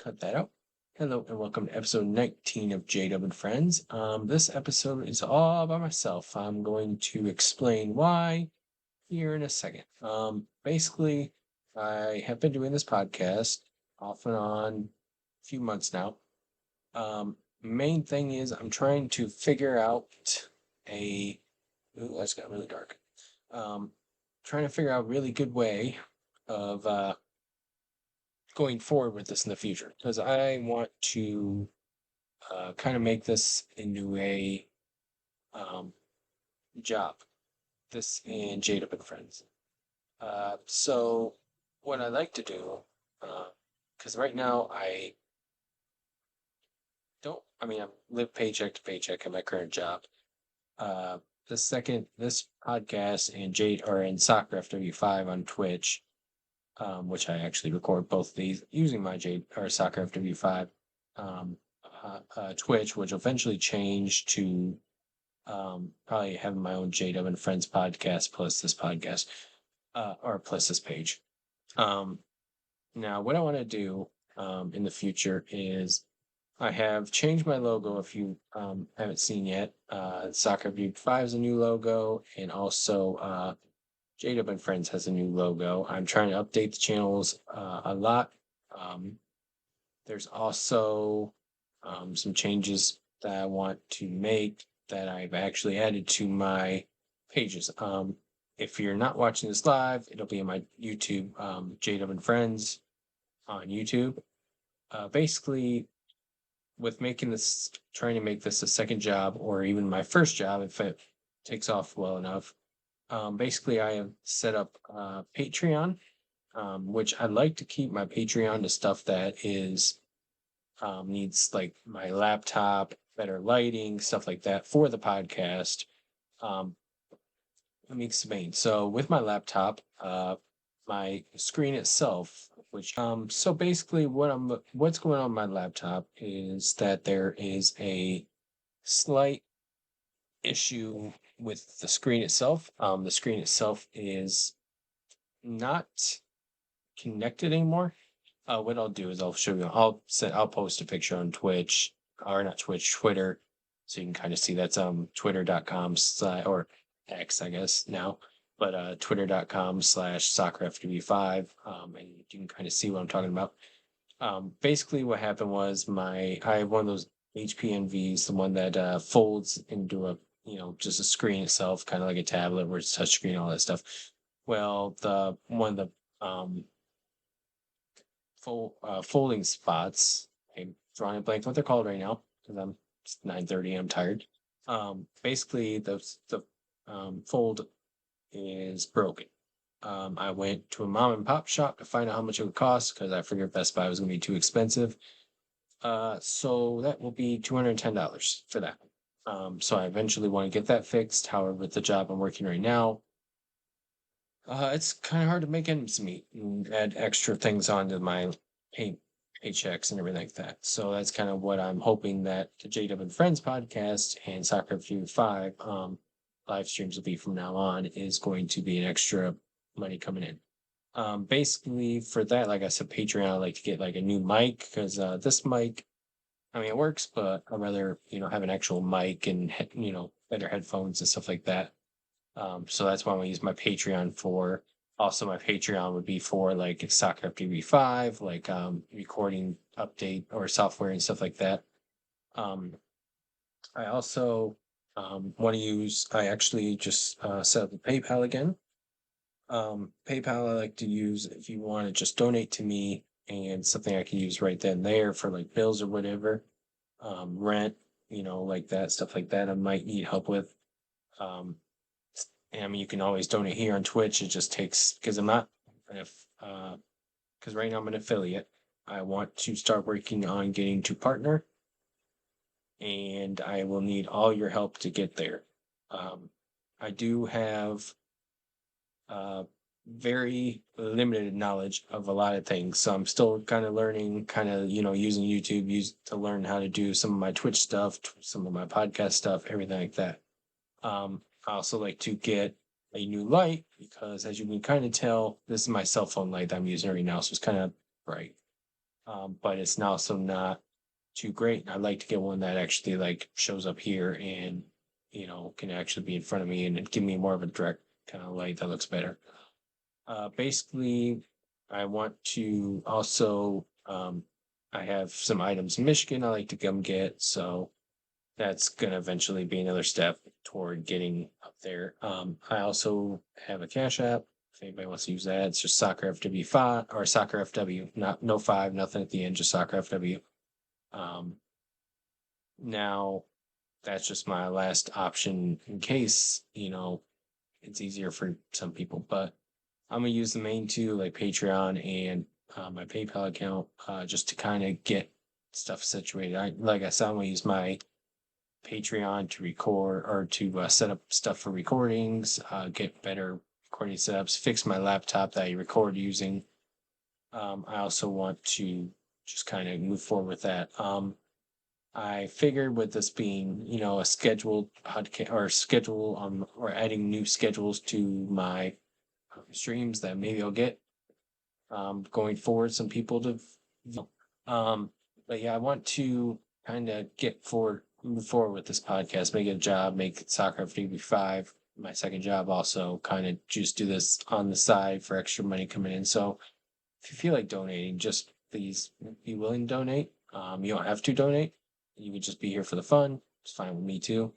Cut that out. Hello and welcome to episode 19 of JDUB Friends. This episode is all by myself. I'm going to explain why here in a second. Basically, I have been doing this podcast off and on a few months now. Main thing is I'm trying to figure out a. Ooh, that's got really dark. Trying to figure out a really good way of going forward with this in the future because I want to kind of make this into a um, job. This in JDUB and Friends. So what I like to do, because right now I don't. I mean, I live paycheck to paycheck at my current job. Uh, the second this podcast and J or in soccerfw5 on Twitch, which I actually record both of these using my J or soccerfw5 um, Twitch, which will eventually change to probably having my own JDUB and Friends podcast plus this podcast, or plus this page. Now, what I want to do in the future is I have changed my logo. If you haven't seen yet, soccerfw5 is a new logo, and also JDUB and Friends has a new logo. I'm trying to update the channels a lot. There's also some changes that I want to make that I've actually added to my pages. If you're not watching this live, it'll be in my YouTube, JDUB and Friends on YouTube. Basically, with making this, trying to make this a second job or even my first job, if it takes off well enough, basically I have set up Patreon, which I like to keep my Patreon to stuff that is needs like my laptop, better lighting, stuff like that for the podcast. Let me explain. So with my laptop, my screen itself, which so basically what's going on my laptop is that there is a slight issue with the screen itself. The screen itself is not connected anymore. What I'll do is I'll show you. I'll post a picture on Twitch or not Twitch, Twitter, so you can kind of see that's twitter.com or X, I guess now, but twitter.com/soccerfw5, and you can kind of see what I'm talking about. Basically, what happened was I have one of those HPNVs, the one that folds into a just a screen itself, kind of like a tablet where it's touchscreen, all that stuff. Well, the one of the folding spots. I'm drawing a blank what they're called right now because it's 9:30. I'm tired. Basically, the fold is broken. I went to a mom and pop shop to find out how much it would cost because I figured Best Buy was going to be too expensive. So that will be $210 for that. So I eventually want to get that fixed. However, with the job I'm working right now, it's kind of hard to make ends meet and add extra things onto my pay paychecks and everything like that. So that's kind of what I'm hoping that the JW and Friends podcast and Soccer View 5 live streams will be from now on is going to be an extra money coming in. Basically for that, like I said, Patreon, I like to get like a new mic because this mic, I mean, it works, but I'd rather, have an actual mic and, better headphones and stuff like that. So that's why I use my Patreon for. Also, my Patreon would be for like Soccer FTV5, like recording update or software and stuff like that. I also want to use. I actually just set up a PayPal again. PayPal I like to use if you want to just donate to me and something I can use right then and there for like bills or whatever, rent, like that stuff like that. I might need help with. And I mean, you can always donate here on Twitch. It just takes because I'm not if because right now I'm an affiliate. I want to start working on getting to partner, and I will need all your help to get there. I do have very limited knowledge of a lot of things, so I'm still kind of learning, kind of using YouTube to learn how to do some of my Twitch stuff, some of my podcast stuff, everything like that. I also like to get a new light because as you can kind of tell, this is my cell phone light that I'm using right now, so it's kind of bright. but it's now also not too great. I'd like to get one that actually like shows up here and can actually be in front of me and give me more of a direct kind of light that looks better. Basically, I want to also I have some items in Michigan I like to come get, so that's gonna eventually be another step toward getting up there. I also have a Cash App. If anybody wants to use that, it's just soccerfw5 or soccerfw, not no five, nothing at the end, just soccerfw. Um, Now that's just my last option in case it's easier for some people, but I'm gonna use the main two like Patreon and my PayPal account just to kind of get stuff situated. Like I said, I'm gonna use my Patreon to record or to set up stuff for recordings, get better recording setups, fix my laptop that I record using. I also want to just kind of move forward with that. I figured with this being, a scheduled podcast or schedule or adding new schedules to my streams that maybe I'll get going forward some people to um but yeah, I want to kind of move forward with this podcast, make it a job, make Soccer FW5 my second job, also kind of just do this on the side for extra money coming in. So if you feel like donating, just please be willing to donate. You don't have to donate. You would just be here for the fun. It's fine with me too.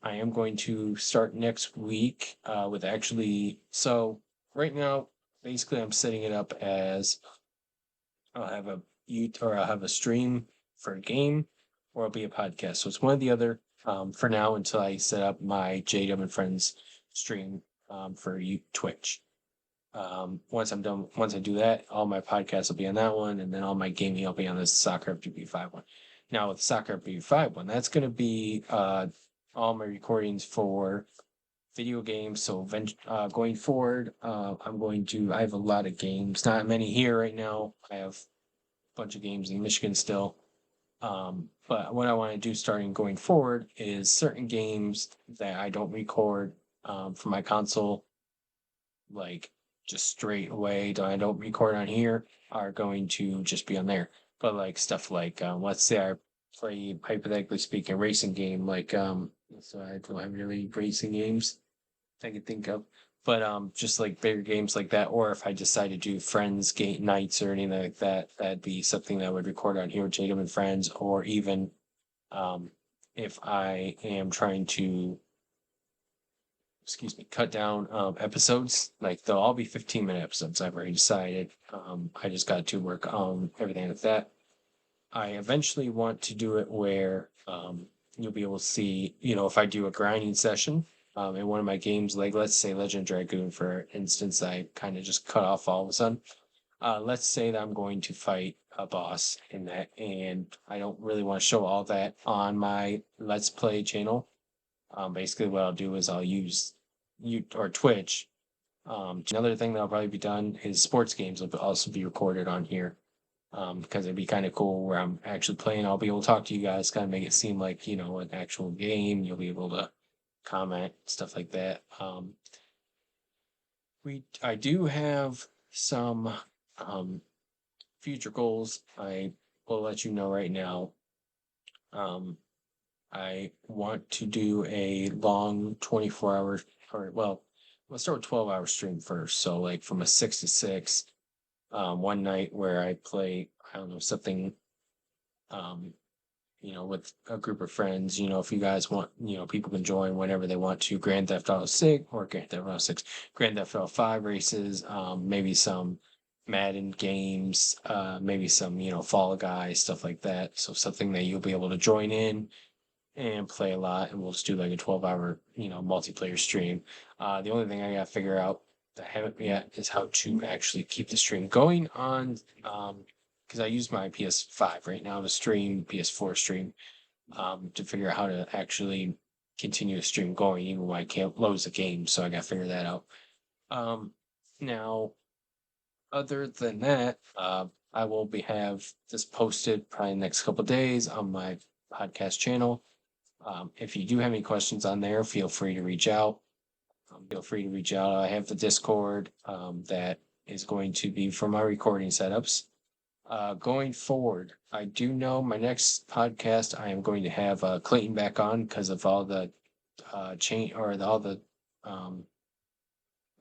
I am going to start next week with actually. So right now, basically, I'm setting it up as I'll have I'll have a stream for a game, or it'll be a podcast. So it's one or the other. For now, until I set up my JDUB Friends stream for Twitch. Once I'm done, once I do that, all my podcasts will be on that one, and then all my gaming will be on this Soccer FW5 one. Now with Soccer FW5 one, that's going to be all my recordings for video games. So going forward, I have a lot of games, not many here right now. I have a bunch of games in Michigan still. But what I want to do starting going forward is certain games that I don't record for my console, like just straight away that I don't record on here, are going to just be on there. But like stuff like let's say I play, hypothetically speaking, a racing game, like so I don't have really racing games I can think of. But just like bigger games like that, or if I decide to do friends game nights or anything like that, that'd be something that I would record on here with JDUB and Friends, or even um if I am trying to cut down episodes. Like they'll all be 15-minute episodes. I've already decided. I just got to work on everything like that. I eventually want to do it where you'll be able to see, if I do a grinding session in one of my games, like let's say Legend Dragoon, for instance, I kind of just cut off all of a sudden. Let's say that I'm going to fight a boss in that, and I don't really want to show all that on my Let's Play channel. Basically, what I'll do is I'll use Twitch. Another thing that'll probably be done is sports games will also be recorded on here. Because it'd be kind of cool where I'm actually playing. I'll be able to talk to you guys, kind of make it seem like an actual game. You'll be able to comment, stuff like that. I do have some future goals. I will let you know right now. I want to do a long 24-hour, or well, let's start with 12-hour stream first. So like from a 6 to 6, one night where I play, I don't know, something, with a group of friends. If you guys want, people can join whenever they want to. Grand Theft Auto 6 or Grand Theft Auto 6, Grand Theft Auto 5 races, maybe some Madden games, maybe some, Fall Guys, stuff like that. So something that you'll be able to join in and play a lot, and we'll just do like a 12-hour, multiplayer stream. The only thing I gotta figure out that I haven't yet is how to actually keep the stream going on, because I use my PS5 right now to stream, PS4 stream, to figure out how to actually continue the stream going even when I can't load the game. So I gotta figure that out. Now, other than that, I will have this posted probably the next couple of days on my podcast channel. If you do have any questions on there, feel free to reach out. I have the Discord that is going to be for my recording setups. Going forward, I do know my next podcast I am going to have Clayton back on because of all the all the um,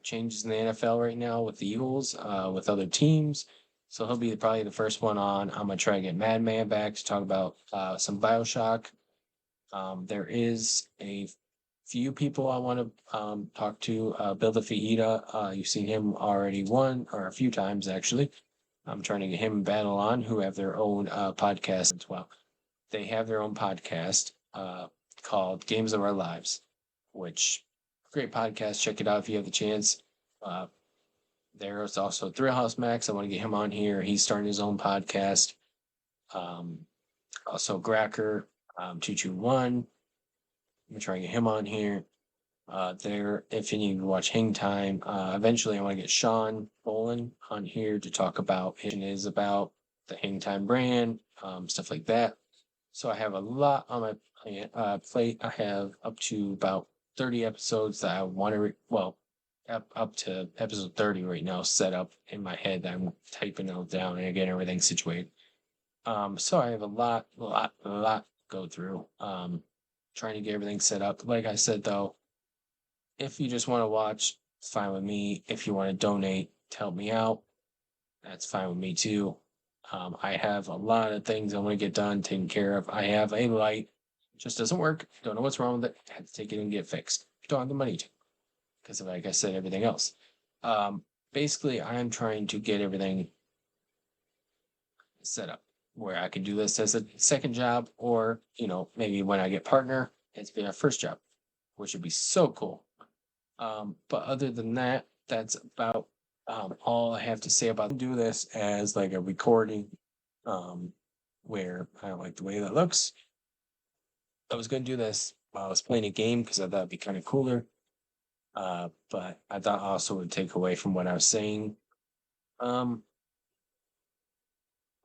changes in the NFL right now with the Eagles, with other teams. So he'll be probably the first one on. I'm gonna try to get Madman back to talk about some Bioshock. There is a few people I want to talk to. Bill the Fiita, you've seen him already one or a few times actually. I'm trying to get him and Battle On, who have their own podcast as well. They have their own podcast called Games of Our Lives, which great podcast. Check it out if you have the chance. Uh, there's also Thrill House Max. I want to get him on here. He's starting his own podcast. Um, also Gracker 221. I'm trying to get him on here. There, if you need to watch Hang Time, eventually I want to get Sean Bolin on here to talk about it is about the Hang Time brand, stuff like that. So I have a lot on my plate. I have up to about 30 episodes that I want to, up to episode 30 right now set up in my head that I'm typing it all down and getting everything situated. So I have a lot to go through. Trying to get everything set up. Like I said though, if you just want to watch, it's fine with me. If you want to donate to help me out, that's fine with me too. I have a lot of things I want to get done, taken care of. I have a light, just doesn't work. Don't know what's wrong with it. I had to take it and get fixed. Don't have the money to, because of like I said, everything else. Basically, I'm trying to get everything set up where I can do this as a second job, or maybe when I get partner, it's be our first job, which would be so cool. But other than that, that's about all I have to say about do this as like a recording, um, where I don't like the way that looks. I was going to do this while I was playing a game because I thought it'd be kind of cooler. But I thought also would take away from what I was saying. Um,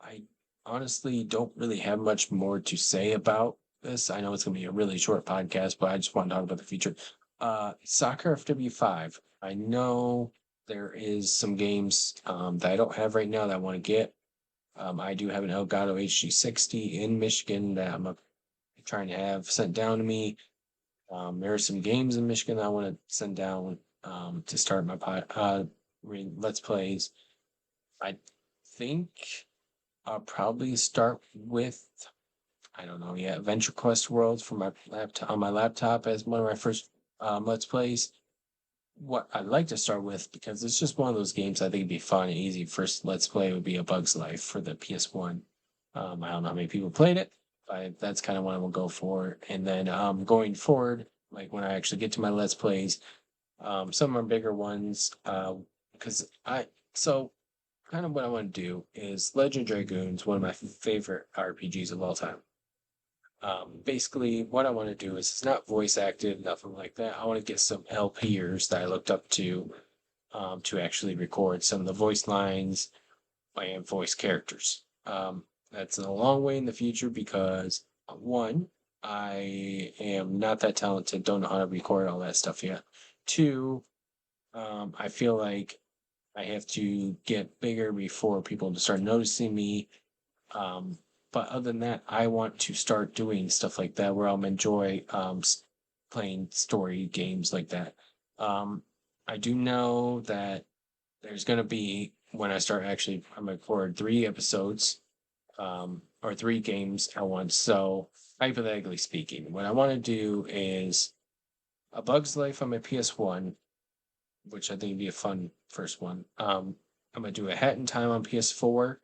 I honestly don't really have much more to say about this. I know it's going to be a really short podcast, but I just want to talk about the future. soccerfw5. I know there is some games that I don't have right now that I want to get. I do have an Elgato HD60 in Michigan that I'm trying to have sent down to me. There are some games in Michigan that I want to send down to start my Let's Plays. I think I'll probably start with, I don't know yet, Venture Quest Worlds for my laptop on my laptop as one of my first Let's Plays. What I'd like to start with, because it's just one of those games I think it'd be fun and easy. First Let's Play would be A Bug's Life for the PS1. I don't know how many people played it, but that's kind of what I will go for. And then going forward, like when I actually get to my Let's Plays, some are bigger ones, because so kind of what I want to do is Legend Dragoons, one of my favorite RPGs of all time. Basically, what I want to do is it's not voice acted, nothing like that. I want to get some LPers that I looked up to actually record some of the voice lines and voice characters. That's a long way in the future because one, I am not that talented, don't know how to record all that stuff yet. Two, I feel like I have to get bigger before people start noticing me. But other than that, I want to start doing stuff like that where I'll enjoy playing story games like that. I do know that there's going to be, when I start actually, I'm going to record 3 episodes or 3 games at once. So, hypothetically speaking, what I want to do is A Bug's Life on my PS1, which I think would be a fun first one. I'm going to do A Hat in Time on PS4.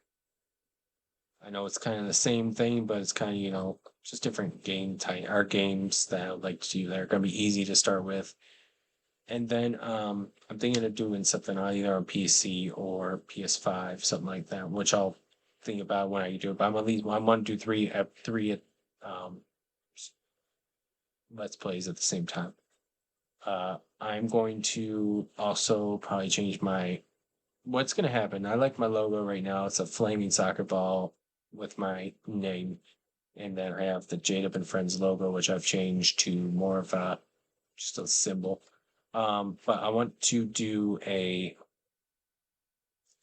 I know it's kind of the same thing, but it's kind of, just different game type or games that I would like to do that are going to be easy to start with. And then I'm thinking of doing something either on PC or PS5, something like that, which I'll think about when I do it. But I'm at least I want to do three um, let's plays at the same time. I'm going to also probably change my. What's going to happen? I like my logo right now. It's a flaming soccer ball with my name, and then I have the JDUB Friends logo, which I've changed to more of a just a symbol. But I want to do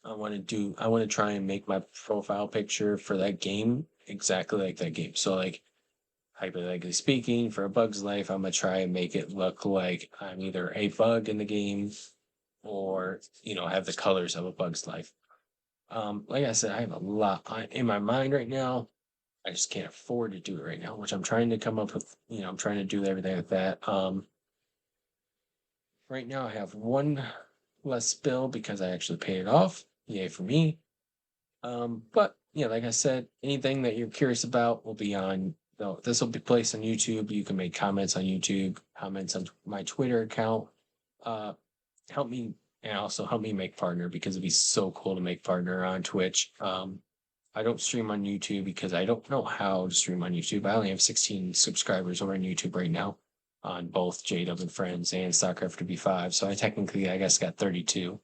I want to try and make my profile picture for that game exactly like that game. So like hypothetically speaking, for A Bug's Life, I'm gonna try and make it look like I'm either a bug in the game or have the colors of A Bug's Life. Like I said, I have a lot in my mind right now. I just can't afford to do it right now, which I'm trying to come up with. I'm trying to do everything like that. Right now I have one less bill because I actually paid it off. Yay for me. But yeah, like I said, anything that you're curious about will be on. No, this will be placed on YouTube. You can make comments on YouTube, comments on my Twitter account. Uh, help me and also help me make partner because it'd be so cool to make partner on Twitch. I don't stream on YouTube because I don't know how to stream on YouTube. I only have 16 subscribers over on YouTube right now on both JDUB Friends and soccerfw5. So I technically, I guess, got 32.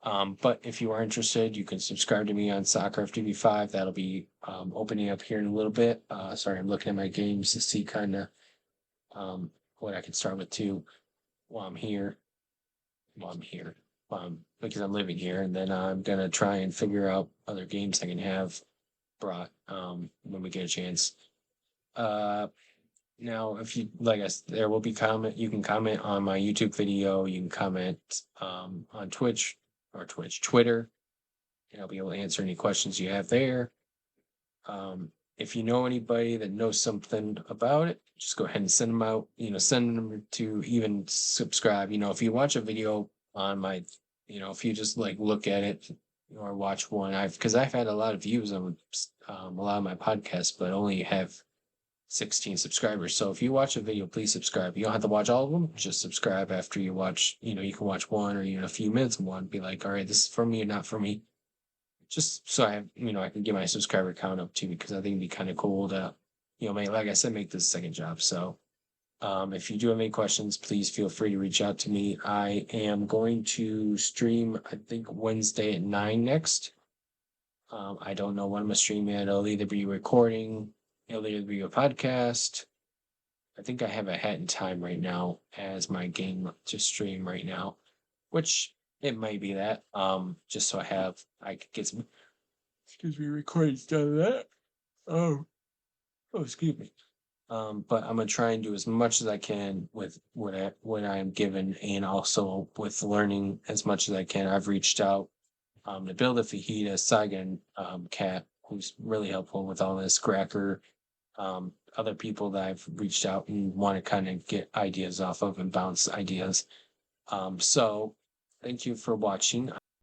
But if you are interested, you can subscribe to me on soccerfw5. That'll be opening up here in a little bit. Sorry, I'm looking at my games to see kind of what I can start with too while I'm here. While I'm here. Because I'm living here, and then I'm gonna try and figure out other games I can have brought when we get a chance. Uh, Now, if you like us, there will be comment. You can comment on my YouTube video. You can comment on Twitter, and I'll be able to answer any questions you have there. If you know anybody that knows something about it, just go ahead and send them out. Send them to even subscribe. If you watch a video on my, if you just like look at it or watch one, I've had a lot of views on a lot of my podcasts, but only have 16 subscribers. So if you watch a video, please subscribe. You don't have to watch all of them. Just subscribe after you watch. You can watch one or even a few minutes of one. Be like, all right, this is for me or not for me. Just so I can get my subscriber count up too, because I think it'd be kind of cool to, like I said, make this a second job. So if you do have any questions, please feel free to reach out to me. I am going to stream, I think Wednesday at 9 next. I don't know when I'm gonna stream yet. It'll either be recording, it'll either be a podcast. I think I have a hat in time right now as my game to stream right now, which it might be that. Just so I could get some recordings done of that. Oh, excuse me. But I'm gonna try and do as much as I can with what I'm given, and also with learning as much as I can. I've reached out to build a fajita Saigon cat who's really helpful with all this. Cracker, other people that I've reached out and want to kind of get ideas off of and bounce ideas. So thank you for watching.